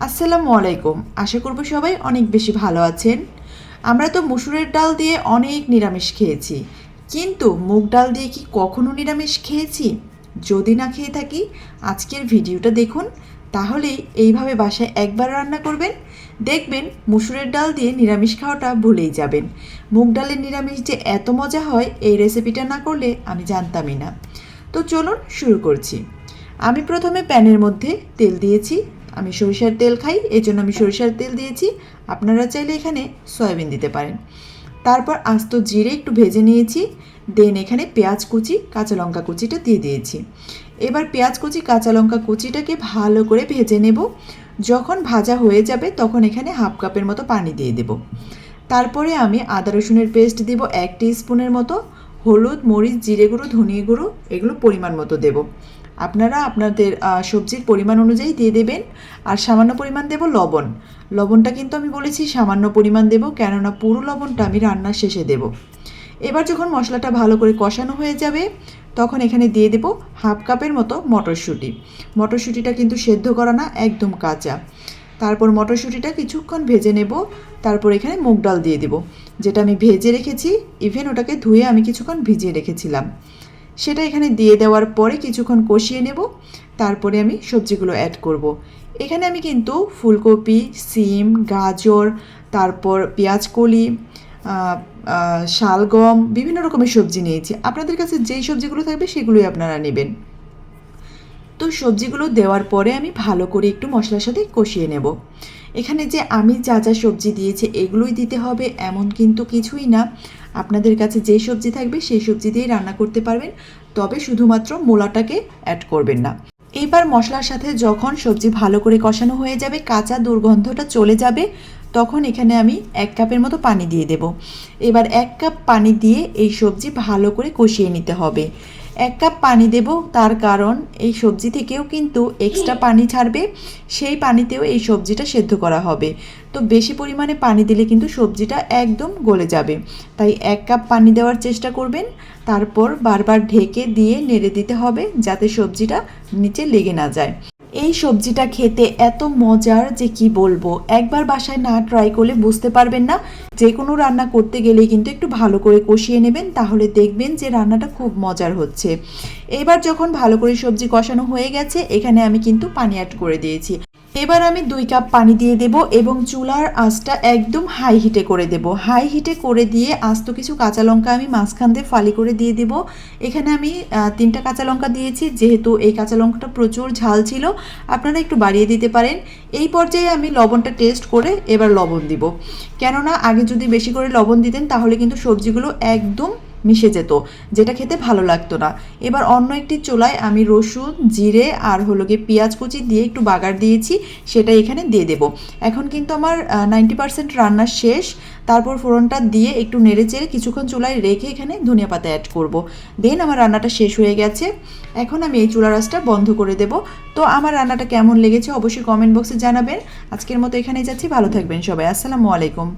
আসসালামু আলাইকুম। আশা করব সবাই অনেক বেশি ভালো আছেন। আমরা তো মসুরের ডাল দিয়ে অনেক নিরামিষ খেয়েছি, কিন্তু মুগ ডাল দিয়ে কি কখনো নিরামিষ খেয়েছি? যদি না খেয়ে থাকি, আজকের ভিডিওটা দেখুন, তাহলেই এইভাবে বাসায় একবার রান্না করবেন, দেখবেন মসুরের ডাল দিয়ে নিরামিষ খাওয়াটা ভুলেই যাবেন। মুগ ডালের নিরামিষ যে এত মজা হয়, এই রেসিপিটা না করলে আমি জানতামই না। তো চলুন শুরু করছি। আমি প্রথমে প্যানের মধ্যে তেল দিয়েছি। আমি সরিষার তেল খাই, এই জন্য আমি সরিষার তেল দিয়েছি। আপনারা চাইলে এখানে সয়াবিন দিতে পারেন। তারপর আস্ত জিরে একটু ভেজে নিয়েছি। দেন এখানে পেঁয়াজ কুচি, কাঁচা লঙ্কা কুচিটা দিয়ে দিয়েছি। এবার পেঁয়াজ কুচি, কাঁচা লঙ্কা কুচিটাকে ভালো করে ভেজে নেব। যখন ভাজা হয়ে যাবে তখন এখানে হাফ কাপের মতো পানি দিয়ে দেব। তারপরে আমি আদা রসুনের পেস্ট দিব 1 টিস্পুনের মতো। হলুদ, মরিচ, জিরে গুঁড়ো, ধনিয়া গুঁড়ো এগুলো পরিমাণ মতো দেব। আপনারা আপনাদের সবজির পরিমাণ অনুযায়ী দিয়ে দেবেন। আর সামান্য পরিমাণ দেব লবণ। লবণটা কিন্তু আমি বলেছি সামান্য পরিমাণ দেব, কেননা পুরো লবণটা আমি রান্নার শেষে দেব। এবার যখন মশলাটা ভালো করে কষানো হয়ে যাবে, তখন এখানে দিয়ে দেব হাফ কাপের মতো মটরশুঁটি। মটরশুঁটিটা কিন্তু সেদ্ধ করা না, একদম কাঁচা। তারপর মটরশুঁটিটা কিছুক্ষণ ভেজে নেব। তারপর এখানে মুগ ডাল দিয়ে দেব, যেটা আমি ভেজে রেখেছি। ইভেন ওটাকে ধুয়ে আমি কিছুক্ষণ ভিজিয়ে রেখেছিলাম। সেটা এখানে দিয়ে দেওয়ার পরে কিছুক্ষণ কষিয়ে নেব। তারপরে আমি সবজিগুলো অ্যাড করব। এখানে আমি কিন্তু ফুলকপি, সিম, গাজর, তারপর পেঁয়াজ কলি, শালগম, বিভিন্ন রকমের সবজি নিয়েছি। আপনাদের কাছে যেই সবজিগুলো থাকবে সেগুলোই আপনারা নেবেন। তো সবজিগুলো দেওয়ার পরে আমি ভালো করে একটু মশলার সাথে কষিয়ে নেব। এখানে যে আমি যা যা সবজি দিয়েছি এগুলোই দিতে হবে এমন কিন্তু কিছুই না। আপনাদের কাছে যেই সবজি থাকবে সেই সবজি দিয়েই রান্না করতে পারবেন, তবে শুধুমাত্র মূলাটাকে অ্যাড করবেন না। এইবার মশলার সাথে যখন সবজি ভালো করে কষানো হয়ে যাবে, কাঁচা দুর্গন্ধটা চলে যাবে, তখন এখানে আমি 1 কাপের মতো পানি দিয়ে দেব। এবার 1 কাপ পানি দিয়ে এই সবজি ভালো করে কষিয়ে নিতে হবে। 1 কাপ পানি দেব, তার কারণ এই সবজি থেকেও কিন্তু এক্সট্রা পানি ছাড়বে, সেই পানিতেও এই সবজিটা সেদ্ধ করা হবে। তো বেশি পরিমাণে পানি দিলে কিন্তু সবজিটা একদম গলে যাবে। তাই 1 কাপ পানি দেওয়ার চেষ্টা করবেন। তারপর বারবার ঢেকে দিয়ে নেড়ে দিতে হবে, যাতে সবজিটা নিচে লেগে না যায়। এই সবজিটা খেতে এত মজার যে কি বলবো, একবার বাসায় না ট্রাই করলে বুঝতে পারবেন না। যে কোনো রান্না করতে গেলেই কিন্তু একটু ভালো করে কষিয়ে নেবেন, তাহলে দেখবেন যে রান্নাটা খুব মজার হচ্ছে। এবার যখন ভালো করে সবজি কষানো হয়ে গেছে, এখানে আমি কিন্তু পানি অ্যাড করে দিয়েছি। এবার আমি 2 কাপ পানি দিয়ে দেব এবং চুলার আঁচটা একদম হাই হিটে করে দেব। হাই হিটে করে দিয়ে আস্ত কিছু কাঁচা লঙ্কা আমি মাঝখান দিয়ে ফালি করে দিয়ে দেব। এখানে আমি 3টা কাঁচা লঙ্কা দিয়েছি, যেহেতু এই কাঁচা লঙ্কাটা প্রচুর ঝাল ছিল, আপনারা একটু বাড়িয়ে দিতে পারেন। এই পর্যায়ে আমি লবণটা টেস্ট করে এবার লবণ দিব, কেননা আগে যদি বেশি করে লবণ দিতেন তাহলে কিন্তু সবজিগুলো একদম মিশে যেত, যেটা খেতে ভালো লাগতো না। এবার অন্য একটি চুলায় আমি রসুন, জিরে আর পেঁয়াজ কুচি দিয়ে একটু বাগার দিয়েছি, সেটা এখানে দিয়ে দেব। এখন কিন্তু আমার 90% রান্না শেষ। তারপর ফোড়নটা দিয়ে একটু নেড়ে চেড়ে কিছুক্ষণ চুলায় রেখে এখানে ধনিয়া পাতা অ্যাড করব। দেন আমার রান্নাটা শেষ হয়ে গেছে। এখন আমি এই চুলার আঁচটা বন্ধ করে দেব। তো আমার রান্নাটা কেমন লেগেছে অবশ্যই কমেন্ট বক্সে জানাবেন। আজকের মতো এখানেই যাচ্ছি, ভালো থাকবেন সবাই। আসসালামু আলাইকুম।